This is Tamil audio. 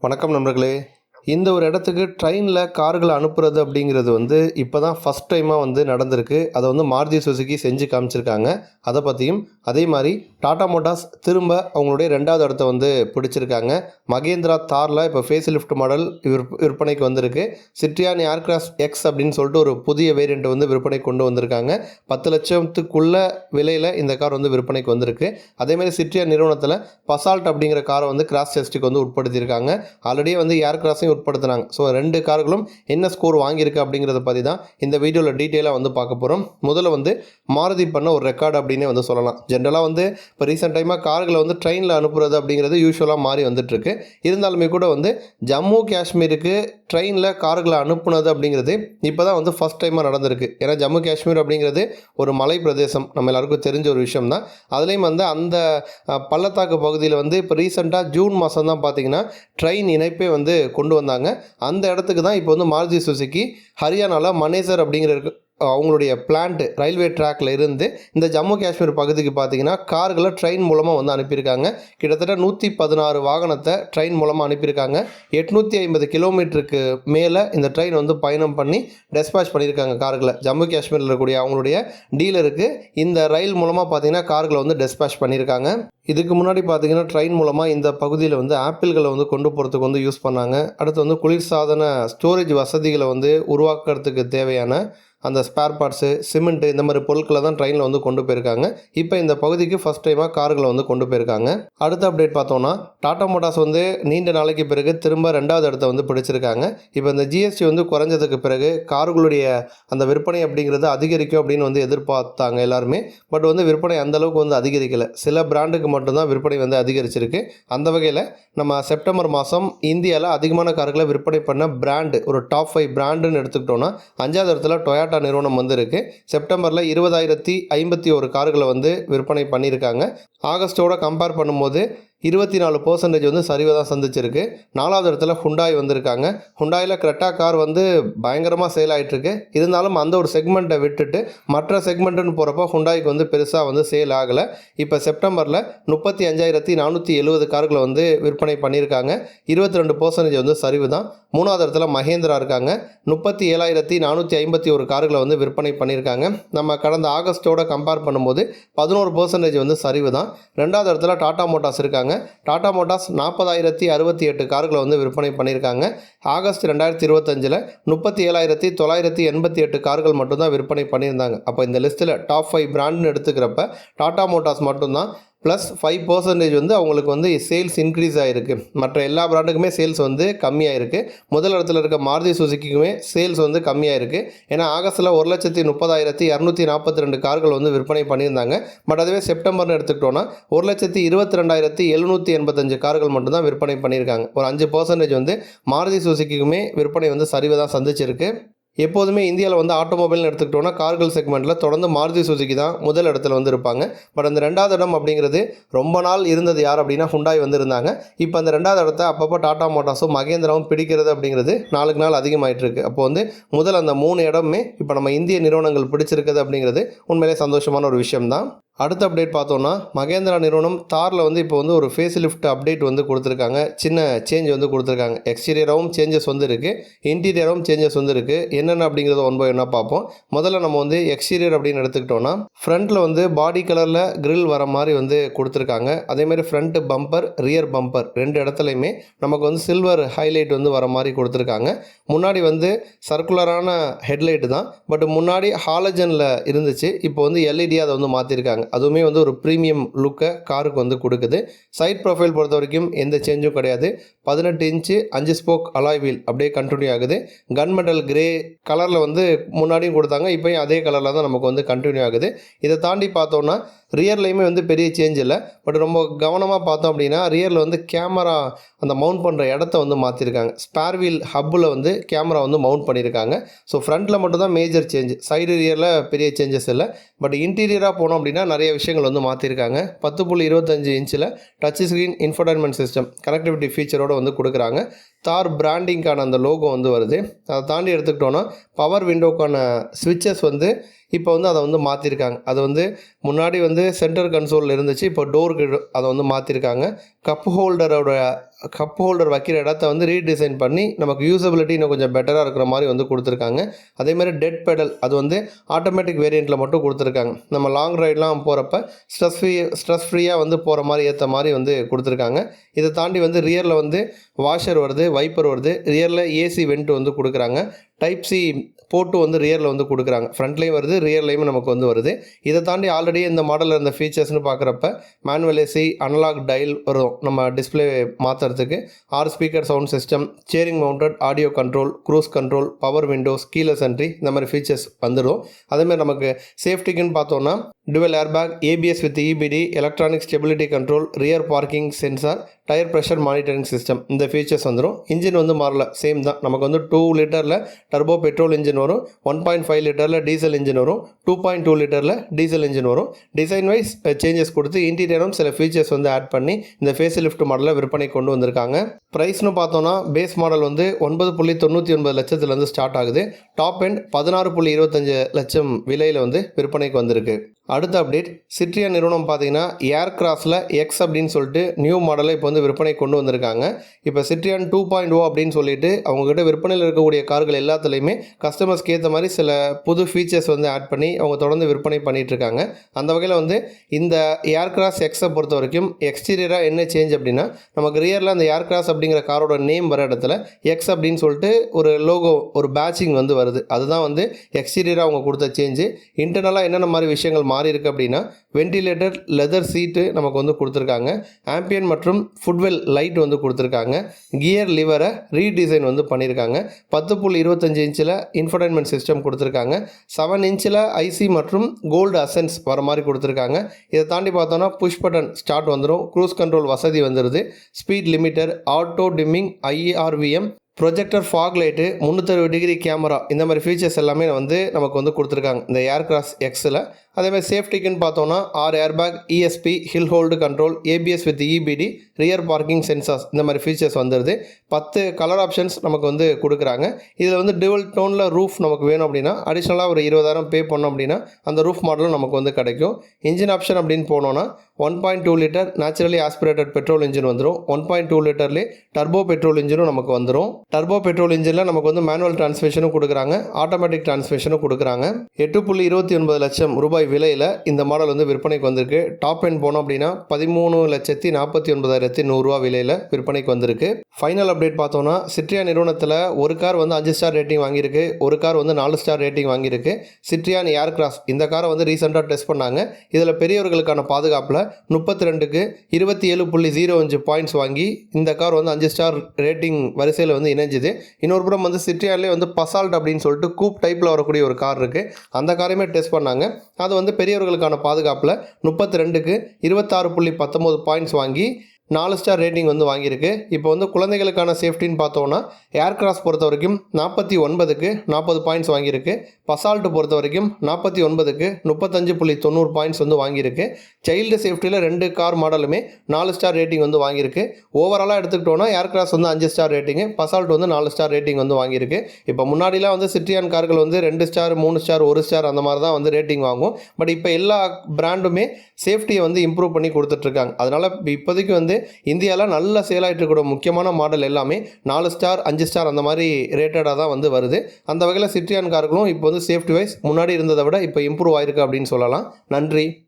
வணக்கம் நண்பர்களே. இந்த ஒரு இடத்துக்கு ட்ரெயினில் கார்களை அனுப்புறது அப்படிங்கிறது இப்போ தான் ஃபஸ்ட் டைமாக நடந்திருக்கு. அதை மாருதி சுசுகி செஞ்சு காமிச்சிருக்காங்க. அதை பற்றியும் அதே மாதிரி டாடா மோட்டார்ஸ் திரும்ப அவங்களுடைய ரெண்டாவது இடத்த பிடிச்சிருக்காங்க. மகேந்திரா தாரில் இப்போ ஃபேஸ் லிஃப்ட் மாடல் விற்பனைக்கு வந்திருக்கு. சிட்ரியான் ஏர்கிராஃப்ட் எக்ஸ் அப்படின்னு சொல்லிட்டு ஒரு புதிய வேரியண்ட் விற்பனைக்கு கொண்டு வந்திருக்காங்க. 10 லட்சத்துக்குள்ள விலையில் இந்த கார் விற்பனைக்கு வந்திருக்கு. அதேமாதிரி சிட்ரியான் நிறுவனத்தில் பசால்ட் அப்படிங்கிற காரை கிராஸ் டெஸ்ட்டுக்கு உட்படுத்தியிருக்காங்க. ஆல்ரெடியே ஏர் உட்படுத்தினாங்க. ஸோ 2 கார்களும் என்ன ஸ்கோர் வாங்கியிருக்கு அப்படிங்கிறத பற்றி தான் இந்த வீடியோவில் டீட்டெயிலாக பார்க்க போகிறோம். முதல்ல மாருதி பண்ண ஒரு ரெக்கார்டு அப்படின்னே சொல்லலாம். ஜென்ரலாக இப்போ ரீசெண்ட் டைமாக கார்களை ட்ரெயினில் அனுப்புறது அப்படிங்கிறது யூஸ்வலாக மாறி வந்துட்டுருக்கு. இருந்தாலுமே கூட ஜம்மு காஷ்மீருக்கு ட்ரெயினில் கார்களை அனுப்புனது அப்படிங்கிறது இப்போ தான் ஃபஸ்ட் டைமாக நடந்திருக்கு. ஏன்னா ஜம்மு காஷ்மீர் அப்படிங்கிறது ஒரு மலை பிரதேசம், நம்ம எல்லாருக்கும் தெரிஞ்ச ஒரு விஷயம் தான். அதுலேயும் அந்த பள்ளத்தாக்கு பகுதியில் இப்போ ரீசெண்டாக ஜூன் மாதம் தான் பார்த்திங்கன்னா ட்ரெயின் இணைப்பே கொண்டு வந்தாங்க. அந்த இடத்துக்கு தான் இப்போ மாருதி சுசுகி ஹரியானாவில் மனேசர் அப்படிங்கிற அவங்களுடைய பிளான்ட் ரயில்வே ட்ராக்கில் இருந்து இந்த ஜம்மு காஷ்மீர் பகுதிக்கு பார்த்திங்கன்னா கார்களை ட்ரெயின் மூலமாக அனுப்பியிருக்காங்க. கிட்டத்தட்ட 116 வாகனத்தை ட்ரெயின் மூலமாக அனுப்பியிருக்காங்க. 850 கிலோமீட்டருக்கு மேலே இந்த ட்ரெயின் பயணம் பண்ணி டெஸ்பாச் பண்ணியிருக்காங்க கார்களை. ஜம்மு காஷ்மீரில் இருக்கக்கூடிய அவங்களுடைய டீலருக்கு இந்த ரயில் மூலமாக பார்த்திங்கன்னா கார்களை டெஸ்பாச் பண்ணியிருக்காங்க. இதுக்கு முன்னாடி பார்த்திங்கன்னா ட்ரெயின் மூலமாக இந்த பகுதியில் ஆப்பிள்களை கொண்டு போகிறதுக்கு யூஸ் பண்ணாங்க. அடுத்து குளிர்சாதன ஸ்டோரேஜ் வசதிகளை உருவாக்குறதுக்கு தேவையான அந்த ஸ்பேர் பார்ட்ஸு, சிமெண்ட்டு இந்த மாதிரி பொருட்களை தான் ட்ரெயினில் கொண்டு போயிருக்காங்க. இப்போ இந்த பகுதிக்கு ஃபஸ்ட் டைமாக கார்களை கொண்டு போயிருக்காங்க. அடுத்த அப்டேட் பார்த்தோன்னா டாடா மோட்டார்ஸ் நீண்ட நாளைக்கு பிறகு திரும்ப ரெண்டாவது இடத்த பிடிச்சிருக்காங்க. இப்போ இந்த ஜிஎஸ்டி குறைஞ்சதுக்கு பிறகு கார்களுடைய அந்த விற்பனை அப்படிங்கிறது அதிகரிக்கும் அப்படின்னு எதிர்பார்த்தாங்க எல்லாருமே. பட் விற்பனை அந்தளவுக்கு அதிகரிக்கலை. சில பிராண்டுக்கு மட்டும்தான் விற்பனை அதிகரிச்சிருக்கு. அந்த வகையில் நம்ம செப்டம்பர் மாதம் இந்தியாவில் அதிகமான கார்களை விற்பனை பண்ண பிராண்டு ஒரு டாப் 5 பிராண்டுன்னு எடுத்துக்கிட்டோன்னா 5வது இடத்துல டொயாட்டா நிறுவனம் இருக்குது. செப்டம்பரில் 20,051 கார்களை விற்பனை பண்ணியிருக்காங்க. ஆகஸ்ட்டோட கம்பேர் பண்ணும்போது 24% சரிவை தான் சந்திச்சிருக்கு. 4வது இடத்துல ஹுண்டாய் வந்திருக்காங்க. ஹுண்டாயில் கிரெட்டா கார் பயங்கரமாக சேல் ஆகிட்டுருக்கு. இருந்தாலும் அந்த ஒரு செக்மெண்ட்டை விட்டுட்டு மற்ற செக்மெண்ட்டுன்னு போகிறப்போ ஹுண்டாய்க்கு பெருசாக சேல் ஆகலை. இப்போ செப்டம்பரில் 35,470 கார்களை விற்பனை பண்ணியிருக்காங்க. 22% சரிவு தான். 3வது இடத்துல மகேந்திரா இருக்காங்க. 37,451 கார்களை விற்பனை பண்ணியிருக்காங்க. நம்ம கடந்த ஆகஸ்ட்டோட கம்பேர் பண்ணும்போது 11% சரிவு தான். 2வது இடத்துல டாடா மோட்டார்ஸ் இருக்காங்க. டாடா மோட்டார்ஸ் 40,068 கார்களை விற்பனை பண்ணியிருக்காங்க. ஆகஸ்ட் 2025 37,988 கார்கள் மட்டும்தான் விற்பனை பண்ணியிருந்தாங்க. அப்போ இந்த லிஸ்ட்டில் டாப் 5 பிராண்டுன்னு எடுத்துக்கிறப்ப டாடா மோட்டார்ஸ் மட்டும்தான் ப்ளஸ் 5% அவங்களுக்கு சேல்ஸ் இன்க்ரீஸ் ஆகிருக்கு. மற்ற எல்லா பிராண்டுக்குமே சேல்ஸ் கம்மியாக இருக்குது. முதல் இடத்துல இருக்க மாருதி சுசுக்கிக்குமே சேல்ஸ் கம்மியாக இருக்குது. ஏன்னா ஆகஸ்ட்டில் 1,30,242 கார்கள் விற்பனை பண்ணியிருந்தாங்க. பட் அதுவே செப்டம்பர்னு எடுத்துக்கிட்டோன்னா 1,22,785 கார்கள் மட்டும்தான் விற்பனை பண்ணியிருக்காங்க. ஒரு 5% மாருதி சுசுக்கிக்குமே விற்பனை சரிவை தான் சந்திச்சிருக்கு. எப்போதுமே இந்தியாவில் ஆட்டோமொபைல்னு எடுத்துக்கிட்டோன்னா கார்கள் செக்மெண்ட்டில் தொடர்ந்து மாருதி சுசுகி தான் முதல் இடத்துல இருப்பாங்க. பட் அந்த 2வது இடம் அப்படிங்கிறது ரொம்ப நாள் இருந்தது யார் அப்படின்னா ஹுண்டாய் இருந்தாங்க. இப்போ அந்த 2வது இடத்த அப்பப்போ டாடா மோட்டார்ஸும் மகேந்திராவும் பிடிக்கிறது அப்படிங்கிறது நாளுக்கு நாள் அதிகமாகிட்டு இருக்குது. அப்போ முதல் அந்த 3 இடமே இப்போ நம்ம இந்திய நிறுவனங்கள் பிடிச்சிருக்குது அப்படிங்கிறது உண்மையிலே சந்தோஷமான ஒரு விஷயம்தான். அடுத்த அப்டேட் பார்த்தோன்னா மகேந்திரா நிறுவனம் தாரில் இப்போ ஒரு ஃபேஸ் லிஃப்ட் அப்டேட் கொடுத்துருக்காங்க. சின்ன சேஞ்ச் கொடுத்துருக்காங்க. எக்ஸ்டீரியராகவும் சேஞ்சஸ் இருக்குது, இன்டீரியராகவும் சேஞ்சஸ் இருக்குது. என்னென்ன அப்படிங்கிறத ஒன் பை ஒன்னாக பார்ப்போம். முதல்ல நம்ம எக்ஸ்டீரியர் அப்படின்னு எடுத்துக்கிட்டோன்னா ஃப்ரண்ட்டில் பாடி கலரில் கிரில் வர மாதிரி கொடுத்துருக்காங்க. அதேமாதிரி ஃப்ரண்ட் பம்பர், ரியர் பம்பர் 2 இடத்துலையுமே நமக்கு சில்வர் ஹைலைட் வர மாதிரி கொடுத்துருக்காங்க. முன்னாடி சர்க்குலரான ஹெட்லைட்டு தான். பட் முன்னாடி ஹாலஜனில் இருந்துச்சு. இப்போ எல்இடி அதை மாற்றிருக்காங்க. அதுவுமே ஒரு ப்ரீமியம் லுக்கை காருக்கு கொடுக்குது. சைட் ப்ரொஃபைல் பொறுத்த வரைக்கும் எந்த சேஞ்சும் கிடையாது. 18 இன்ச்சு 5 ஸ்போக் அலாய் வீல் அப்படியே கண்டினியூ ஆகுது. கன் மெட்டல் கிரே கலரில் முன்னாடியும் கொடுத்தாங்க. இப்போயும் அதே கலரில் தான் நமக்கு கண்டினியூ ஆகுது. இதை தாண்டி பார்த்தோன்னா ரியர்லையுமே பெரிய சேஞ்ச் இல்லை. பட் ரொம்ப கவனமாக பார்த்தோம் அப்படின்னா ரியரில் கேமரா அந்த மவுண்ட் பண்ணுற இடத்த மாற்றிருக்காங்க. ஸ்பேர் வீல் ஹப்பில் கேமரா மவுண்ட் பண்ணியிருக்காங்க. ஸோ ஃப்ரண்ட்டில் மட்டும்தான் மேஜர் சேஞ்ச், சைடு ரியரில் பெரிய சேஞ்சஸ் இல்லை. பட் இன்டீரியராக போனோம் அப்படின்னா நிறைய விஷயங்கள் மாற்றிருக்காங்க. 10.25 இன்ச்சில் touch screen infotainment system connectivity ஃபீச்சரோடு கொடுக்குறாங்க. தார் பிராண்டிங்கான அந்த லோகோ வருது. அதை தாண்டி எடுத்துக்கிட்டோன்னா பவர் விண்டோக்கான ஸ்விட்சஸ் இப்போ வந்து அதை வந்து மாற்றிருக்காங்க. அது வந்து முன்னாடி வந்து சென்டர் கன்சோலில் இருந்துச்சு, இப்போ டோருக்கு அதை வந்து மாற்றிருக்காங்க. கப் ஹோல்டர் வைக்கிற இடத்த வந்து ரீடிசைன் பண்ணி நமக்கு யூசபிலிட்டி இன்னும் கொஞ்சம் பெட்டராக இருக்கிற மாதிரி வந்து கொடுத்துருக்காங்க. அதேமாதிரி டெட் பெடல் அது வந்து ஆட்டோமேட்டிக் வேரியண்ட்டில் மட்டும் கொடுத்துருக்காங்க. நம்ம லாங் ரைட்லாம் போகிறப்ப ஸ்ட்ரெஸ் ஃப்ரீயாக வந்து போகிற மாதிரி ஏற்ற மாதிரி வந்து கொடுத்துருக்காங்க. இதை தாண்டி வந்து ரியரில் வந்து வாஷர் வருது, வைப்பர் வருது, ரியரில் ஏசி வெண்ட் வந்து கொடுக்குறாங்க. டைப் சி போர்ட்டு வந்து ரியரில் வந்து கொடுக்குறாங்க. ஃப்ரண்ட்லேயும் வருது, ரியர்லேயும் நமக்கு வந்து வருது. இதை தாண்டி ஆல்ரெடி இந்த மாடலில் இருந்த ஃபீச்சர்ஸ்னு பார்க்குறப்ப மேனுவல் ஏசி, அனலாக் டயல் வரும் நம்ம டிஸ்பிளே மாற்றுறதுக்கு, 6 speaker sound system, steering mounted audio control, cruise control, power windows, keyless entry இந்த மாதிரி ஃபீச்சர்ஸ் வந்துடும். அதேமாதிரி நமக்கு சேஃப்டிக்குன்னு பார்த்தோன்னா dual airbag, ABS with EBD, electronic stability control, rear parking sensor, tyre pressure monitoring system இந்த ஃபீச்சர்ஸ் வந்துடும். இன்ஜின் வந்து மாறல, சேம் தான். நமக்கு வந்து 2 லிட்டரில் டர்போ பெட்ரோல் இன்ஜின் வரும், 1.5 லிட்டரில் டீசல் இன்ஜின் வரும், 2.2 லிட்டரில் டீசல் இன்ஜின் வரும். டிசைன் வைஸ் சேஞ்சஸ் கொடுத்து இன்டீரியரும் சில ஃபீச்சர்ஸ் வந்து ஆட் பண்ணி இந்த ஃபேஸ் லிஃப்ட் மாடலை விற்பனை கொண்டு வந்திருக்காங்க. ப்ரைஸ்னு பார்த்தோன்னா பேஸ் மாடல் வந்து 9.99 லட்சத்துலேருந்து ஸ்டார்ட் ஆகுது. டாப் எண்ட் 16.25 லட்சம் விலையில் வந்து விற்பனைக்கு வந்திருக்கு. அடுத்த அப்டேட், சிட்ரியான் நிறுவனம் பார்த்தீங்கன்னா ஏர் கிராஸில் எக்ஸ் அப்படின்னு சொல்லிட்டு நியூ மாடலை இப்போ வந்து விற்பனை கொண்டு வந்திருக்காங்க. இப்போ சிட்ரியான் 2.0 அப்படின்னு சொல்லிட்டு அவங்ககிட்ட விற்பனையில் இருக்கக்கூடிய கார்கள் எல்லாத்துலேயுமே கஸ்டமர்ஸ்க்கு ஏற்ற மாதிரி சில புது ஃபீச்சர்ஸ் வந்து ஆட் பண்ணி அவங்க தொடர்ந்து விற்பனை பண்ணிகிட்டு இருக்காங்க. அந்த வகையில் வந்து இந்த ஏர் கிராஸ் எக்ஸை பொறுத்த வரைக்கும் எக்ஸ்டீரியராக என்ன சேஞ்ச் அப்படின்னா, நமக்கு ரியரில் அந்த ஏர் கிராஸ் அப்படிங்கிற காரோட நேம் வர இடத்துல எக்ஸ் அப்படின்னு சொல்லிட்டு ஒரு லோகோ, ஒரு பேட்சிங் வந்து வருது. அதுதான் வந்து எக்ஸ்டீரியராக அவங்க கொடுத்த சேஞ்சு. இன்டர்னலாக என்னென்ன மாதிரி விஷயங்கள் மாறி இருக்குது அப்படின்னா, வென்டிலேட்டர், லெதர் சீட்டு நமக்கு வந்து கொடுத்துருக்காங்க. ஆம்பியன் மற்றும் ஃபுட்வெல் லைட் வந்து கொடுத்துருக்காங்க. கியர் லிவரை ரீடிசைன் வந்து பண்ணியிருக்காங்க. 10.25 இன்ச்சில் இன்ஃபர்டைன்மெண்ட் சிஸ்டம் கொடுத்துருக்காங்க. 7 இன்ச்சில் ஐசி மற்றும் கோல்டு அசென்ஸ் வர மாதிரி கொடுத்துருக்காங்க. இதை தாண்டி பார்த்தோன்னா புஷ் பட்டன் ஸ்டார்ட் வந்துடும், க்ரூஸ் கண்ட்ரோல் வசதி வந்துடுது, speed limiter, auto dimming, IRVM, projector, fog light, 360 degree camera இந்த மாதிரி ஃபீச்சர்ஸ் எல்லாமே வந்து நமக்கு வந்து கொடுத்துருக்காங்க இந்த ஏர் கிராஸ் எக்ஸில். அதேமாதிரி சேஃப்டிக்குன்னு பார்த்தோன்னா 6 airbag, ESP, hill hold control, ABS with EBD, rear parking sensors இந்த மாதிரி ஃபீச்சர்ஸ் வந்துடுது. 10 கலர் ஆப்ஷன்ஸ் நமக்கு வந்து கொடுக்குறாங்க. இதில் வந்து டிவல் டோனில் ரூஃப் நமக்கு வேணும் அப்படின்னா அடிஷ்னலாக ஒரு 20,000 பே பண்ணோம் அப்படின்னா அந்த ரூஃப் மாடலும் நமக்கு வந்து கிடைக்கும். இன்ஜின் ஆப்ஷன் அப்படின்னு போனோன்னா 1.2 litre naturally aspirated petrol engine வந்துடும். 1.2 லிட்டர்லேயே டர்போ பெட்ரோல் இன்ஜினும் நமக்கு வந்துடும். டர்போ பெட்ரோல் இன்ஜினில் நமக்கு வந்து மேனுவல் டிரான்ஸ்மிஷனும் கொடுக்குறாங்க, ஆட்டோமேட்டிக் டிரான்ஸ்மிஷனும் கொடுக்குறாங்க. 8.29 லட்சம் ரூபாய் விலையில் இந்த மாடல் வந்து விற்பனைக்கு வந்திருக்கு. டாப் எண்ட் போனோம் அப்படின்னா 13,49,100 ரூபா விலையில் விற்பனைக்கு வந்திருக்கு. ஃபைனல் அப்டேட் பார்த்தோன்னா சிட்ரியான் நிறுவனத்தில் ஒரு கார் வந்து 5 ஸ்டார் ரேட்டிங் வாங்கியிருக்கு, ஒரு கார் வந்து 4 ஸ்டார் ரேட்டிங் வாங்கியிருக்கு. சிட்ரியான் ஏர் கிராஸ் இந்த காரை வந்து ரீசெண்டாக டெஸ்ட் பண்ணாங்க. இதில் பெரியவர்களுக்கான பாதுகாப்பில் 32க்கு 27.05 பாயிண்ட்ஸ் வாங்கி இந்த கார் வந்து 5 ஸ்டார் ரேட்டிங் வரிசையில் வந்து இணைஞ்சுது. இன்னொரு புறம் வந்து சிட்ரியான்லேயே வந்து பசால்ட் அப்படின்னு சொல்லிட்டு கூப் டைப்பில் வரக்கூடிய ஒரு கார் இருக்குது, அந்த காரையுமே டெஸ்ட் பண்ணாங்க. அது வந்து பெரியவர்களுக்கான பாதுகாப்பில் 32க்கு 26.19 பாயிண்ட்ஸ் வாங்கி 4 ஸ்டார் ரேட்டிங் வந்து வாங்கியிருக்கு. இப்போ வந்து குழந்தைகளுக்கான சேஃப்டின்னு பார்த்தோன்னா ஏர் கிராஸ் பொறுத்த வரைக்கும் 49க்கு 40 பாயிண்ட்ஸ் வாங்கியிருக்கு. பசால்ட்டு பொறுத்த வரைக்கும் 49க்கு 35.90 பாயிண்ட்ஸ் வந்து வாங்கியிருக்கு. சைல்டு சேஃப்டியில் 2 கார் மாடலுமே 4 ஸ்டார் ரேட்டிங் வந்து வாங்கியிருக்கு. ஓவராலாக எடுத்துக்கிட்டோன்னா ஏர் கிராஸ் வந்து 5 ஸ்டார் ரேட்டிங்கு, பசால்ட் வந்து 4 ஸ்டார் ரேட்டிங் வந்து வாங்கியிருக்கு. இப்போ முன்னாடிலாம் வந்து சிட்ரியான் கார்கள் வந்து 2 ஸ்டார், 3 ஸ்டார், 1 ஸ்டார் அந்த மாதிரி தான் வந்து ரேட்டிங் வாங்கும். பட் இப்போ எல்லா பிராண்டுமே சேஃப்டியை வந்து இம்ப்ரூவ் பண்ணி கொடுத்துட்ருக்காங்க. அதனால் இப்போதைக்கு வந்து இந்தியாவில் நல்ல சேல் ஆகிட்டு இருக்கிற முக்கியமான மாடல் எல்லாமே 4 ஸ்டார், 5 ஸ்டார் அந்த மாதிரி ரேட்டடாக தான் வந்து வருது. அந்த வகையில் சிட்ரியான் கார்களும் இப்போ வந்து சேஃப்டி வைஸ் முன்னாடி இருந்ததை விட இப்போ இம்ப்ரூவ் ஆயிருக்கு அப்படின்னு சொல்லலாம். நன்றி.